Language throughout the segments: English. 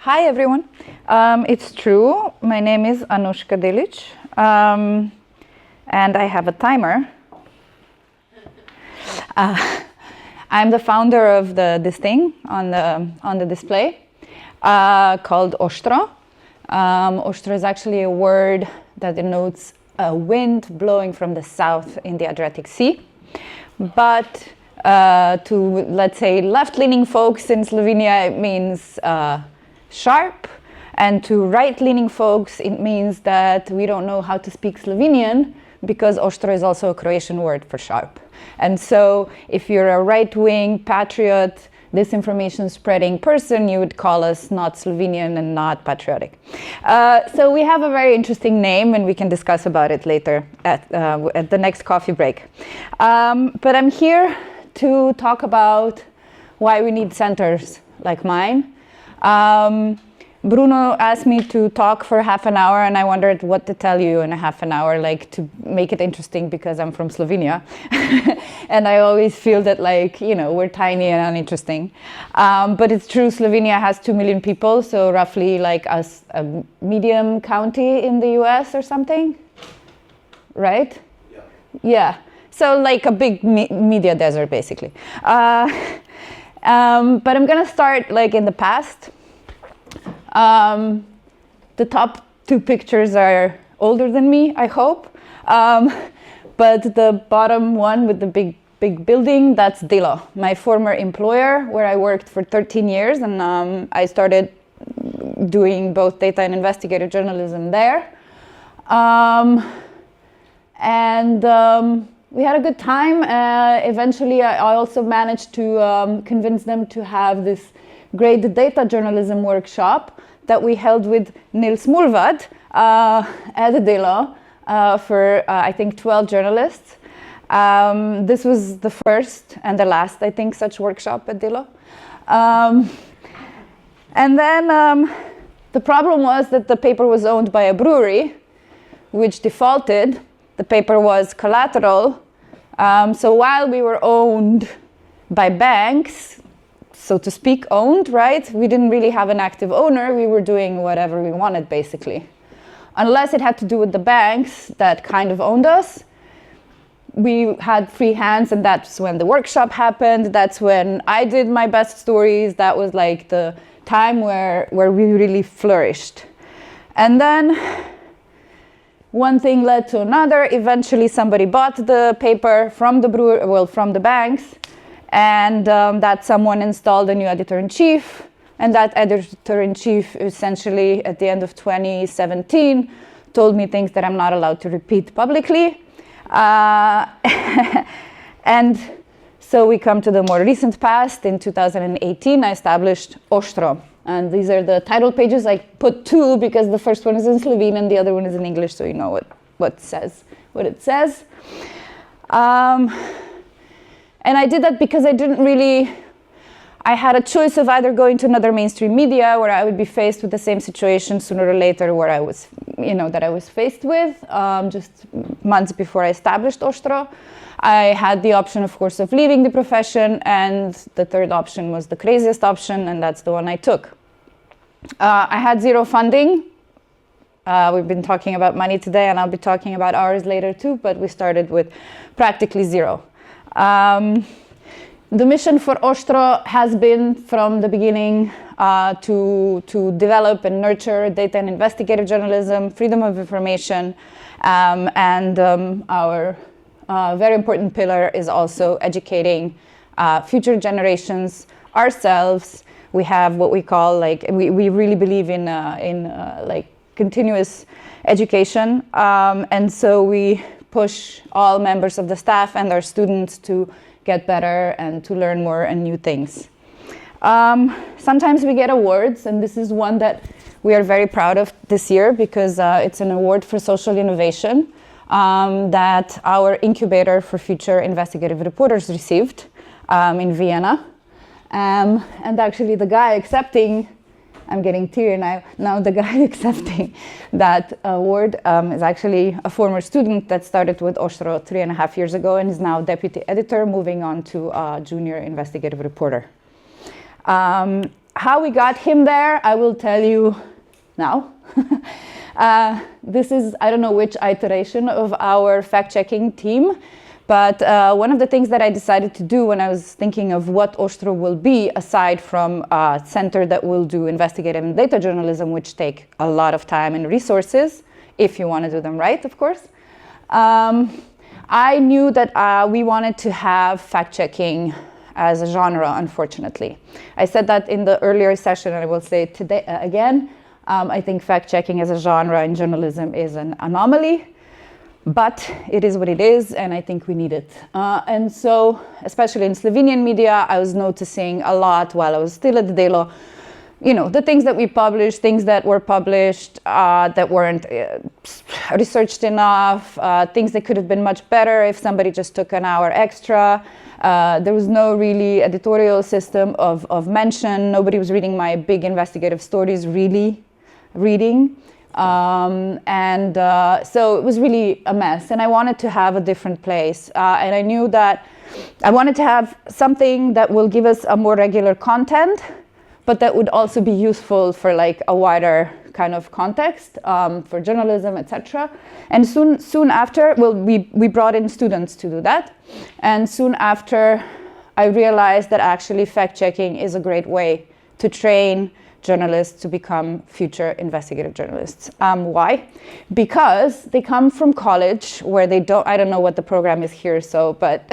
Hi everyone. It's true. My name is Anuška Delic, and I have a timer. I'm the founder of this thing on the display called Oštro. Oštro is actually a word that denotes a wind blowing from the south in the Adriatic Sea. But to, let's say, left-leaning folks in Slovenia, it means sharp, and to right-leaning folks, it means that we don't know how to speak Slovenian because Oštro is also a Croatian word for sharp. And so if you're a right-wing patriot, disinformation-spreading person, you would call us not Slovenian and not patriotic. So we have a very interesting name, and we can discuss about it later at the next coffee break. But I'm here to talk about why we need centers like mine. Bruno asked me to talk for half an hour, and I wondered what to tell you in a half an hour, like to make it interesting, because I'm from Slovenia. And I always feel that, like, you know, we're tiny and uninteresting. But it's true, Slovenia has 2 million people, so roughly like a medium county in the US or something, right? Yeah. So like a big media desert, basically. But I'm gonna start like in the past. The top 2 pictures are older than me, I hope. But the bottom one with the big building, that's Delo, my former employer, where I worked for 13 years. And I started doing both data and investigative journalism there. We had a good time. Eventually, I also managed to convince them to have this great data journalism workshop that we held with Nils Mulvad at Delo for, I think, 12 journalists. This was the first and the last, I think, such workshop at Delo. And then the problem was that the paper was owned by a brewery, which defaulted. The paper was collateral. So while we were owned by banks, so to speak, owned, right? We didn't really have an active owner. We were doing whatever we wanted, basically. Unless it had to do with the banks that kind of owned us. We had free hands, and that's when the workshop happened. That's when I did my best stories. That was like the time where we really flourished. And then one thing led to another. Eventually, somebody bought the paper from from the banks. And that someone installed a new editor-in-chief, and that editor-in-chief essentially at the end of 2017 told me things that I'm not allowed to repeat publicly. And so we come to the more recent past. In 2018, I established Oštro. And these are the title pages. I put 2 because the first one is in Slovene and the other one is in English, so you know what it says. And I did that because I had a choice of either going to another mainstream media where I would be faced with the same situation sooner or later that I was faced with just months before I established Oštro. I had the option, of course, of leaving the profession, and the third option was the craziest option, and that's the one I took. I had 0 funding. We've been talking about money today, and I'll be talking about ours later too, but we started with practically 0. The mission for Oštro has been from the beginning to develop and nurture data and investigative journalism, freedom of information, and our very important pillar is also educating future generations, ourselves. We have what we call, we really believe in continuous education, and so we push all members of the staff and our students to get better and to learn more and new things. Sometimes we get awards, and this is one that we are very proud of this year because it's an award for social innovation that our incubator for future investigative reporters received in Vienna. And actually the guy accepting, I'm getting teary now the guy accepting that award is actually a former student that started with Oštro 3.5 years ago and is now deputy editor, moving on to junior investigative reporter. how we got him there, I will tell you now. This is, I don't know which iteration of our fact-checking team, but one of the things that I decided to do when I was thinking of what Oštro will be, aside from a center that will do investigative and data journalism, which take a lot of time and resources, if you want to do them right, of course. I knew that we wanted to have fact-checking as a genre, unfortunately. I said that in the earlier session, and I will say it today again. I think fact-checking as a genre in journalism is an anomaly, but it is what it is, and I think we need it. And so, especially in Slovenian media, I was noticing a lot while I was still at the Delo, you know, the things that we published, things that were published that weren't researched enough, things that could have been much better if somebody just took an hour extra. There was no really editorial system of mention. Nobody was reading my big investigative stories, really reading. So it was really a mess, and I wanted to have a different place. And I knew that I wanted to have something that will give us a more regular content, but that would also be useful for like a wider kind of context for journalism, etc. And soon after, well, we brought in students to do that. And soon after, I realized that actually fact-checking is a great way to train journalists to become future investigative journalists. Why? Because they come from college where they don't, I don't know what the program is here, so, but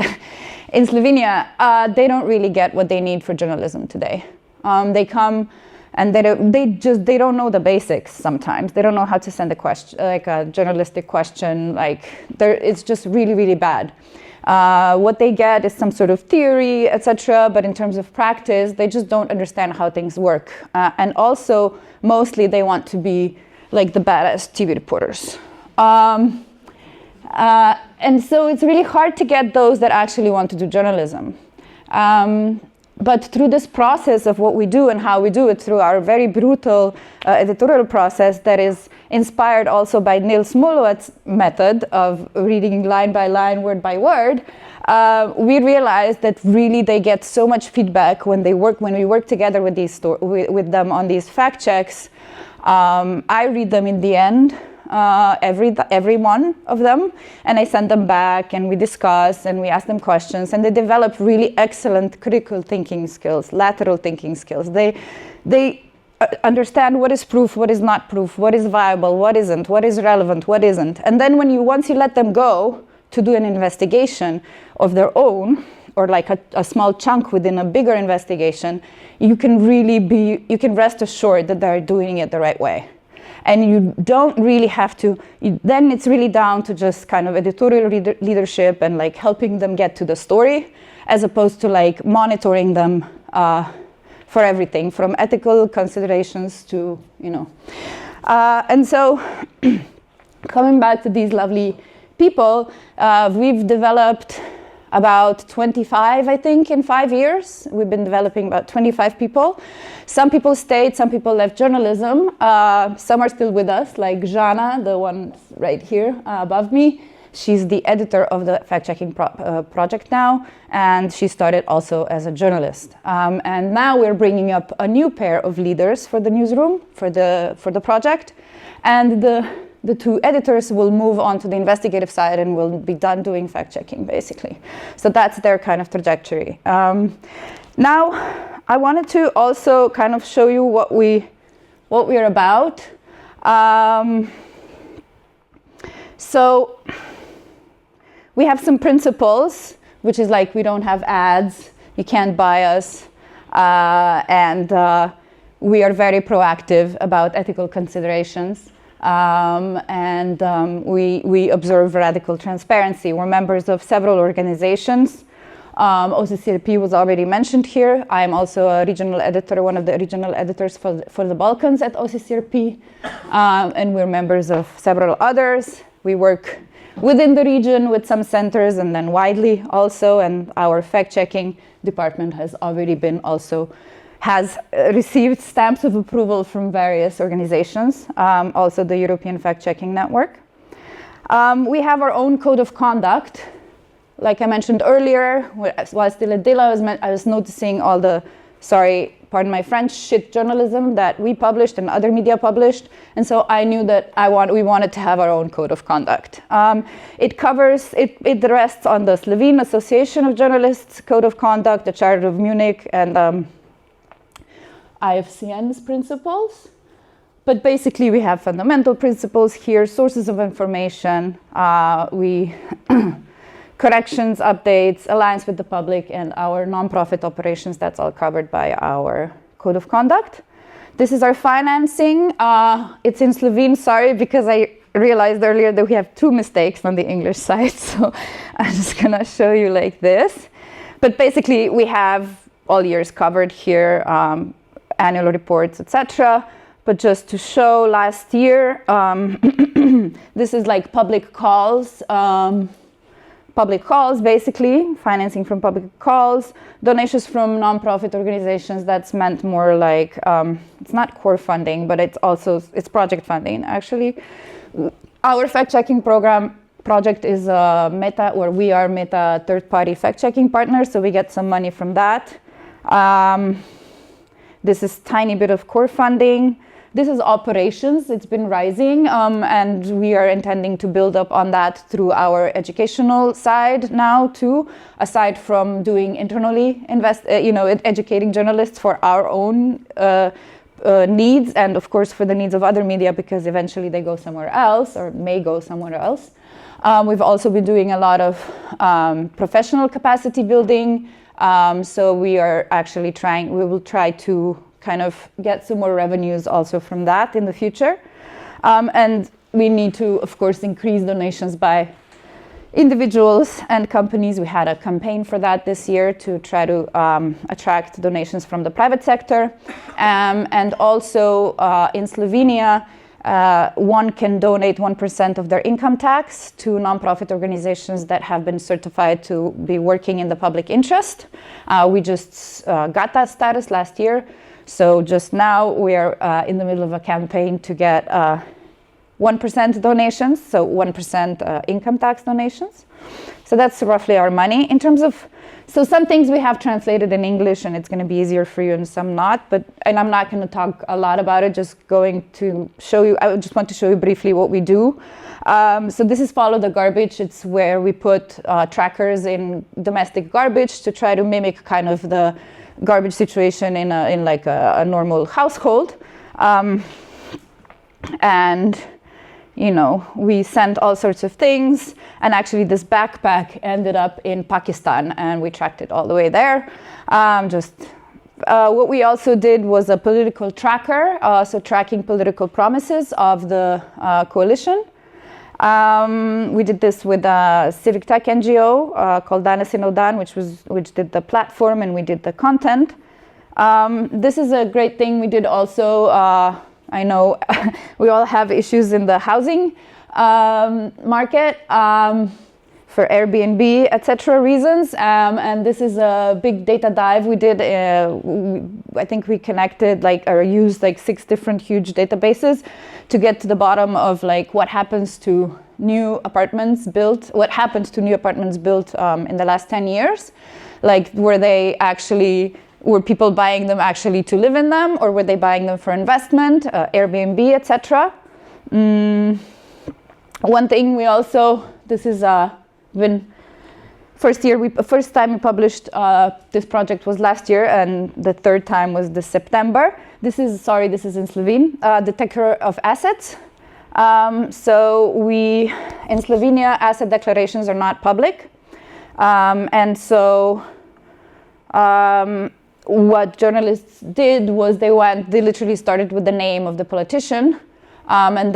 in Slovenia, they don't really get what they need for journalism today. They come and they don't know the basics sometimes. They don't know how to send a question, like a journalistic question, it's just really, really bad. What they get is some sort of theory, etc., but in terms of practice, they just don't understand how things work. And also, mostly they want to be like the badass TV reporters. And so it's really hard to get those that actually want to do journalism. But through this process of what we do and how we do it, through our very brutal editorial process that is inspired also by Nils Mulvat's method of reading line by line, word by word, we realized that really they get so much feedback when we work together with with them on these fact checks. I read them in the end. Every one of them, and I send them back, and we discuss, and we ask them questions, and they develop really excellent critical thinking skills, lateral thinking skills. They understand what is proof, what is not proof, what is viable, what isn't, what is relevant, what isn't. And then once you let them go to do an investigation of their own, or like a small chunk within a bigger investigation, you can rest assured that they're doing it the right way. And you don't really have to, then it's really down to just kind of editorial leadership and like helping them get to the story, as opposed to like monitoring them for everything, from ethical considerations to, And so coming back to these lovely people, we've developed about 25, I think, in 5 years. We've been developing about 25 people. Some people stayed, some people left journalism. Some are still with us, like Jana, the one right here above me. She's the editor of the fact-checking project now, and she started also as a journalist. And now we're bringing up a new pair of leaders for the newsroom, for the project. And the two editors will move on to the investigative side and will be done doing fact-checking, basically. So that's their kind of trajectory. Now, I wanted to also kind of show you what we're about. So we have some principles, which is like we don't have ads, you can't buy us, and we are very proactive about ethical considerations. We observe radical transparency. We're members of several organizations. OCCRP was already mentioned here. I am also a regional editor, one of the regional editors for the Balkans at OCCRP. And we're members of several others. We work within the region with some centers and then widely also. And our fact-checking department has already been has received stamps of approval from various organizations, also the European Fact-Checking Network. We have our own code of conduct. Like I mentioned earlier, while still at Dela, I was noticing all the, pardon my French, shit journalism that we published and other media published. And so I knew that we wanted to have our own code of conduct. It rests on the Slovene Association of Journalists Code of Conduct, the Charter of Munich, and IFCN's principles. But basically we have fundamental principles here, sources of information, corrections, updates, alliance with the public, and our nonprofit operations. That's all covered by our code of conduct. This is our financing. It's in Slovene, sorry, because I realized earlier that we have 2 mistakes on the English side. So I'm just gonna show you like this. But basically we have all years covered here, annual reports, etc. But just to show last year, this is like public calls, basically, financing from public calls, donations from nonprofit organizations. That's meant more like, it's not core funding, but it's project funding, actually. Our fact-checking project is we are Meta third-party fact-checking partner, so we get some money from that. This is tiny bit of core funding. This is operations. It's been rising, and we are intending to build up on that through our educational side now too. Aside from doing internally educating journalists for our own needs, and of course for the needs of other media, because eventually they go somewhere else or may go somewhere else. We've also been doing a lot of professional capacity building. So we are actually we will try to kind of get some more revenues also from that in the future. And we need to, of course, increase donations by individuals and companies. We had a campaign for that this year to try to attract donations from the private sector. And also in Slovenia, one can donate 1% of their income tax to nonprofit organizations that have been certified to be working in the public interest. We just got that status last year. So just now we are in the middle of a campaign to get 1% donations, so 1% income tax donations. So that's roughly our money. In terms of, so some things we have translated in English and it's going to be easier for you and some not, and I'm not going to talk a lot about it, just going to show you, I just want to show you briefly what we do. So this is Follow the Garbage. It's where we put trackers in domestic garbage to try to mimic kind of the garbage situation in like a normal household. And we sent all sorts of things, and actually this backpack ended up in Pakistan, and we tracked it all the way there. What we also did was a political tracker, so tracking political promises of the coalition. We did this with a civic tech NGO called Danes in Odan, which did the platform, and we did the content. This is a great thing we did also. I know we all have issues in the housing market for Airbnb, etc. reasons. And this is a big data dive we did. I think we connected used 6 different huge databases to get to the bottom of what happens to new apartments built, in the last 10 years. Were people buying them actually to live in them, or were they buying them for investment, Airbnb, etc.? One thing we also, this is first time we published this project was last year, and the third time was this September. This is in Slovene, detector of assets. So in Slovenia, asset declarations are not public. And so what journalists did was they literally started with the name of the politician, and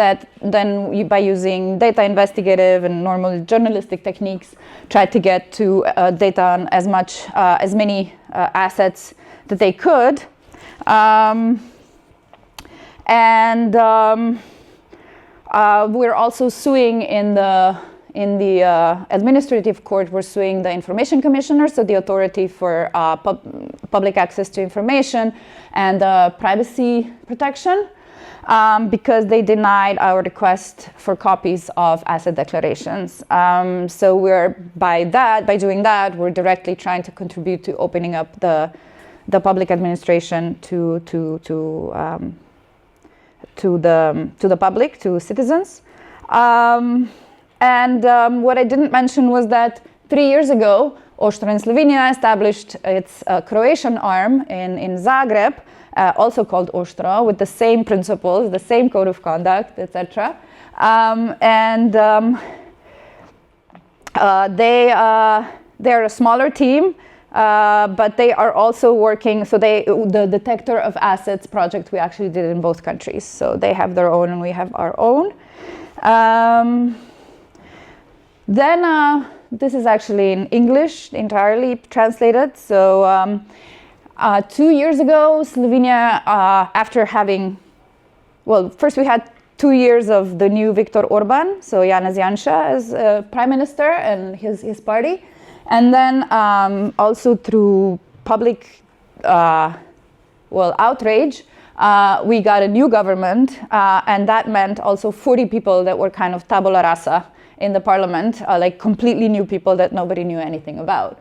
by using data investigative and normal journalistic techniques, tried to get to data on as many assets that they could. We're also suing in the administrative court. We're suing the Information Commissioner, so the authority for public access to information and privacy protection, because they denied our request for copies of asset declarations. So by doing that, we're directly trying to contribute to opening up the the public administration to the public, to citizens. What I didn't mention was that 3 years ago, Oštro in Slovenia established its Croatian arm in Zagreb, also called Oštro, with the same principles, the same code of conduct, etc. They're a smaller team, but they are also working. So the Detector of Assets project we actually did in both countries. So they have their own and we have our own. This is actually in English, entirely translated. So 2 years ago, Slovenia, after having, first we had 2 years of the new Viktor Orban, so Janez Janša as prime minister and his party. And then also through public, outrage, we got a new government, and that meant also 40 people that were kind of tabula rasa in the parliament, like completely new people that nobody knew anything about.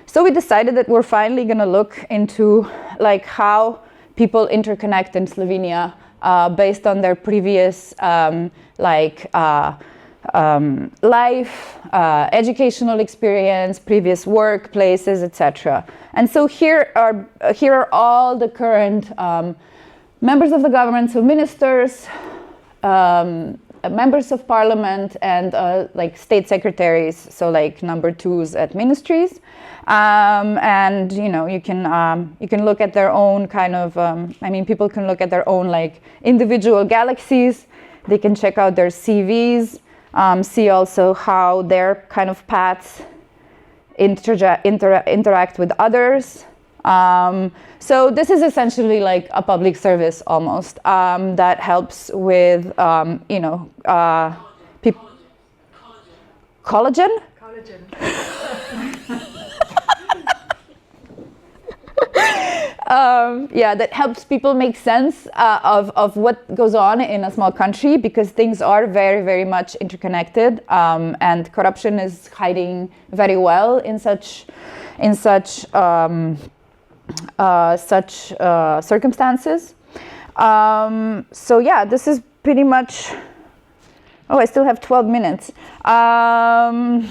So we decided that we're finally going to look into like how people interconnect in Slovenia based on their previous life, educational experience, previous workplaces, etc. And so here are all the current members of the government, so ministers, members of parliament, and like state secretaries, so like number 2s at ministries. And you can look at their own kind of people can look at their own like individual galaxies. They can check out their CVs, see also how their kind of paths interact with others. So this is essentially like a public service almost that helps with collagen. That helps people make sense of what goes on in a small country, because things are very, very much interconnected, and corruption is hiding very well in such circumstances. This is pretty much. Oh, I still have 12 minutes. I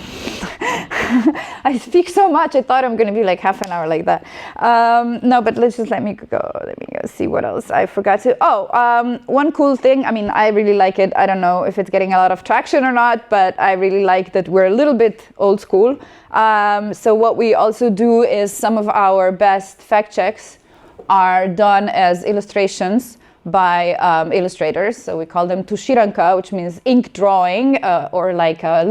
speak so much, I thought I'm going to be like half an hour like that. No, but let me go see what else I forgot to. One cool thing, I really like it. I don't know if it's getting a lot of traction or not, but I really like that we're a little bit old school. So what we also do is some of our best fact checks are done as illustrations by illustrators, so we call them tushiranka, which means ink drawing, or like a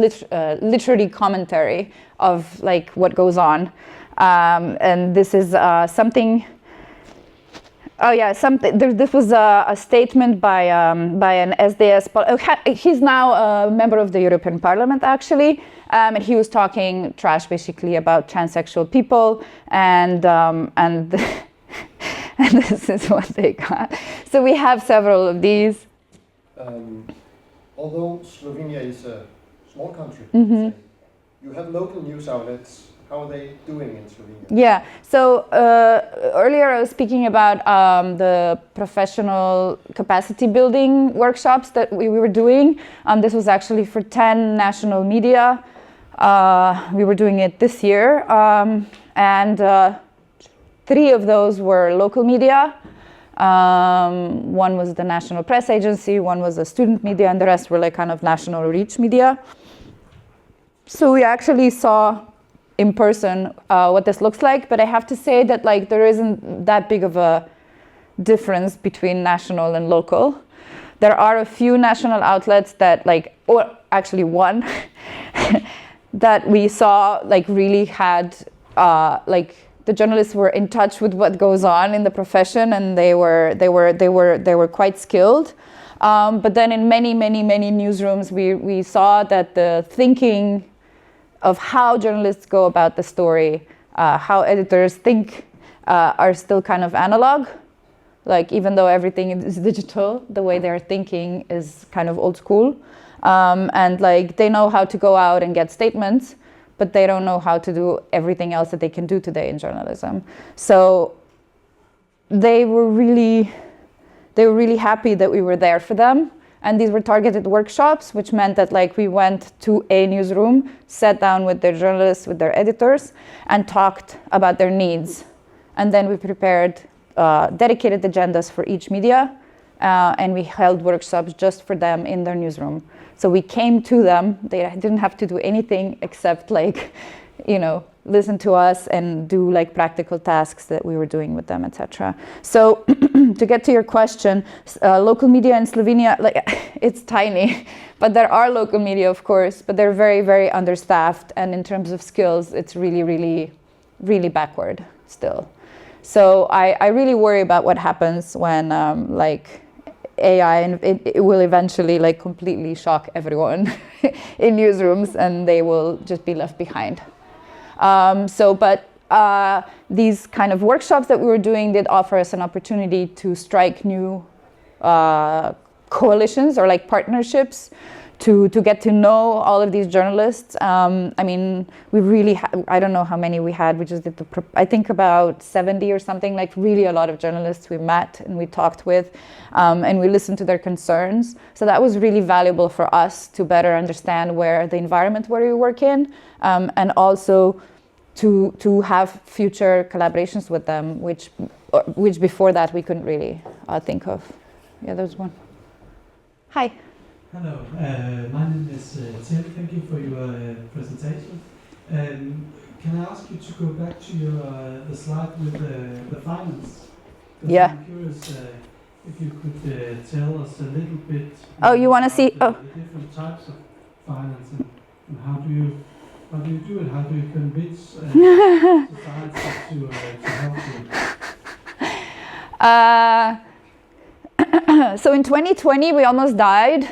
literary commentary of like what goes on. And this is something. This was a statement by an SDS. He's now a member of the European Parliament, actually, and he was talking trash basically about transsexual people, and and this is what they got. So we have several of these. Although Slovenia is a small country, Mm-hmm. you have local news outlets. How are they doing in Slovenia? Yeah, so earlier I was speaking about the professional capacity building workshops that we were doing. This was actually for 10 national media. We were doing it this year, and 3 of those were local media. One was the National Press Agency, one was the student media, and the rest were like kind of national reach media. So we actually saw in person what this looks like, but I have to say that like there isn't that big of a difference between national and local. There are a few national outlets that or actually one that we saw really had the journalists were in touch with what goes on in the profession, and they were quite skilled. But then in many newsrooms, we saw that the thinking of how journalists go about the story, how editors think, are still kind of analog. Even though everything is digital, the way they're thinking is kind of old school. And they know how to go out and get statements, but they don't know how to do everything else that they can do today in journalism. So they were really happy that we were there for them. And these were targeted workshops, which meant that like we went to a newsroom, sat down with their journalists, with their editors, and talked about their needs. And then we prepared dedicated agendas for each media, and we held workshops just for them in their newsroom. So we came to them. They didn't have to do anything except like, listen to us and do like practical tasks that we were doing with them, etc. So to get to your question, local media in Slovenia, like it's tiny, but there are local media, of course, but they're very, very understaffed. And in terms of skills, it's really, really, really backward still. So I really worry about what happens when like AI, and it will eventually like completely shock everyone in newsrooms, and they will just be left behind. But these kind of workshops that we were doing did offer us an opportunity to strike new coalitions or like partnerships to get to know all of these journalists. I mean, we really, I don't know how many we had. We just did I think about 70 or something, like really a lot of journalists we met and we talked with, and we listened to their concerns. So that was really valuable for us to better understand where the environment where we work in, and also to have future collaborations with them, which before that we couldn't really think of. Yeah, there's one. Hi. Hello, my name is Tim. Thank you for your presentation. Can I ask you to go back to the slide with the finance? Yeah. I'm curious if you could tell us a little bit. Oh, you want to see? The different types of finance and how do you do it? How do you convince society to help you? So in 2020, we almost died.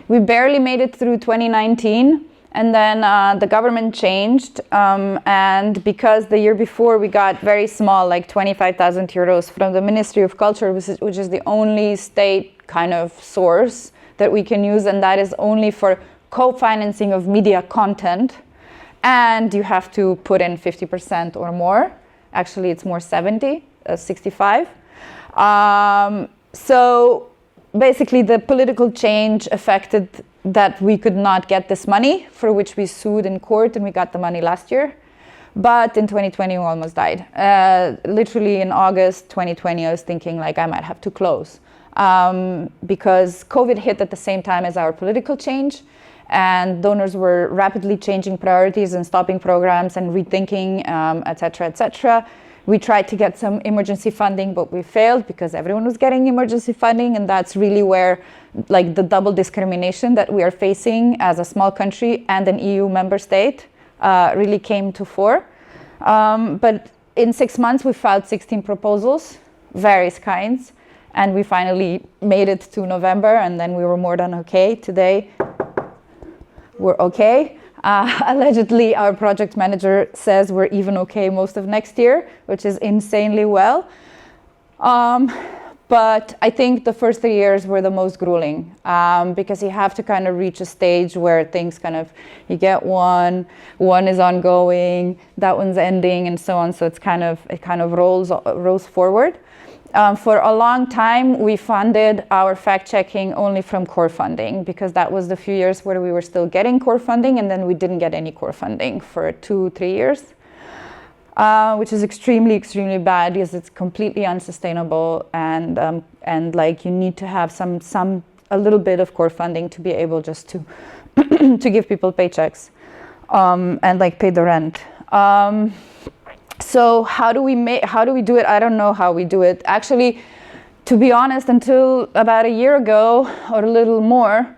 We barely made it through 2019, and then the government changed, and because the year before we got very small, like 25,000 euros from the Ministry of Culture, which is the only state kind of source that we can use, and that is only for co-financing of media content, and you have to put in 50% or more. Actually, it's more 65. So basically, the political change affected that we could not get this money, for which we sued in court, and we got the money last year. But in 2020, we almost died. Literally in August 2020, I was thinking like I might have to close because COVID hit at the same time as our political change, and donors were rapidly changing priorities and stopping programs and rethinking, etc., etc. We tried to get some emergency funding, but we failed because everyone was getting emergency funding, and that's really where like the double discrimination that we are facing as a small country and an EU member state really came to fore. But in 6 months, we filed 16 proposals, various kinds, and we finally made it to November, and then we were more than okay. Today, we're okay. Allegedly, our project manager says we're even okay most of next year, which is insanely well. But I think the first 3 years were the most grueling because you have to kind of reach a stage where things kind of, you get one is ongoing, that one's ending, and so on. So it kind of rolls forward. For a long time, we funded our fact-checking only from core funding because that was the few years where we were still getting core funding, and then we didn't get any core funding for 2-3 years, which is extremely, extremely bad because it's completely unsustainable, and like you need to have a little bit of core funding to be able just to to give people paychecks and like pay the rent. So how do we do it? I don't know how we do it. Actually, to be honest, until about a year ago or a little more,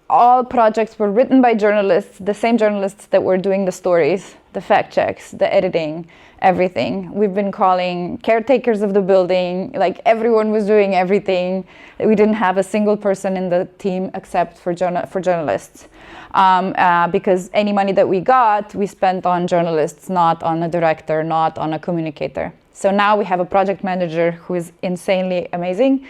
all projects were written by journalists, the same journalists that were doing the stories, the fact checks, the editing, everything. We've been calling caretakers of the building, like everyone was doing everything. We didn't have a single person in the team except for journalists. Because any money that we got, we spent on journalists, not on a director, not on a communicator. So now we have a project manager who is insanely amazing,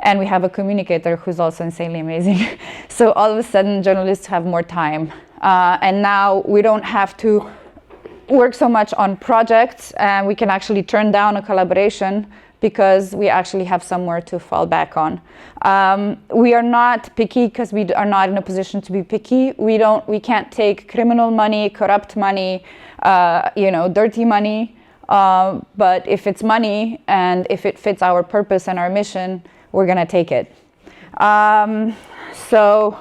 and we have a communicator who's also insanely amazing. So all of a sudden, journalists have more time. And now we don't have to work so much on projects, and we can actually turn down a collaboration because we actually have somewhere to fall back on. We are not picky because we are not in a position to be picky. We can't take criminal money, corrupt money, dirty money. But if it's money and if it fits our purpose and our mission, we're gonna take it. So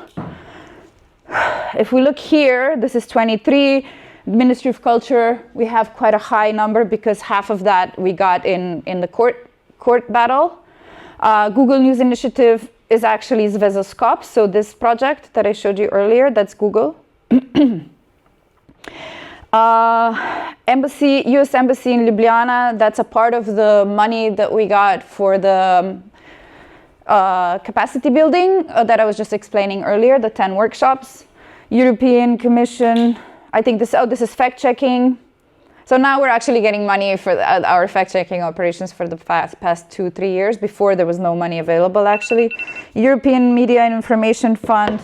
if we look here, this is 23. Ministry of Culture, we have quite a high number because half of that we got in the court battle. Google News Initiative is actually Zvezoscope, so this project that I showed you earlier, that's Google. US Embassy in Ljubljana, that's a part of the money that we got for the capacity building that I was just explaining earlier, the 10 workshops. European Commission, I think this is fact-checking. So now we're actually getting money for our fact-checking operations for the past 2-3 years. Before there was no money available actually. European Media and Information Fund,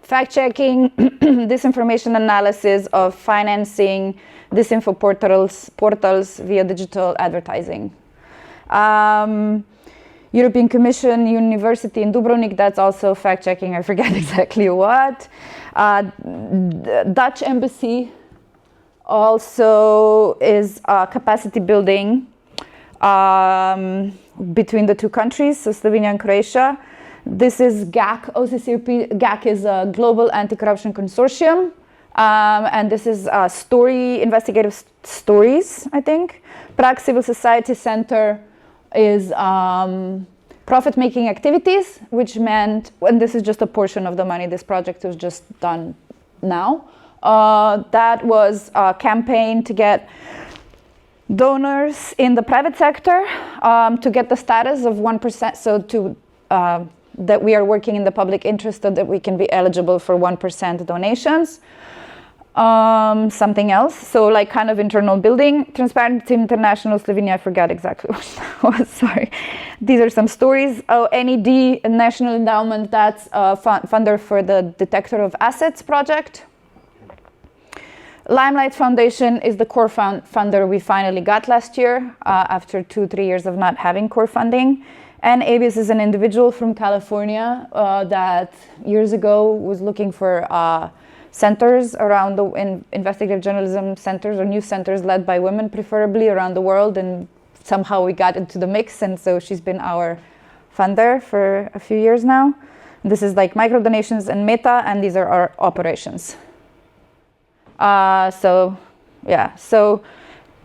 fact-checking, disinformation analysis of financing disinfo portals via digital advertising. European Commission, University in Dubrovnik, that's also fact-checking, I forget exactly what. Dutch Embassy also is capacity building between the two countries, so Slovenia and Croatia. This is GAC, OCCRP. GAC is a Global Anti-Corruption Consortium, and this is investigative stories, I think. Prague Civil Society Center is profit-making activities, which meant, and this is just a portion of the money, this project was just done now. That was a campaign to get donors in the private sector to get the status of 1%, so that we are working in the public interest so that we can be eligible for 1% donations. Something else, so like kind of internal building. Transparency International Slovenia, I forgot exactly what that was, sorry. These are some stories. NED, National Endowment, that's a funder for the Detector of Assets project. Limelight Foundation is the core funder we finally got last year after 2-3 years of not having core funding. And ABIS is an individual from California that years ago was looking for centers around investigative journalism centers or news centers led by women, preferably around the world, and somehow we got into the mix, and so she's been our funder for a few years now. This is like micro donations and Meta, and these are our operations. So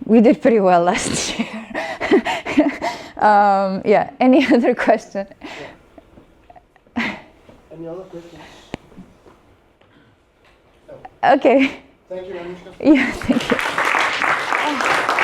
we did pretty well last year. Any other question? Any other questions? Okay. Thank you, Anuška. Yeah, thank you.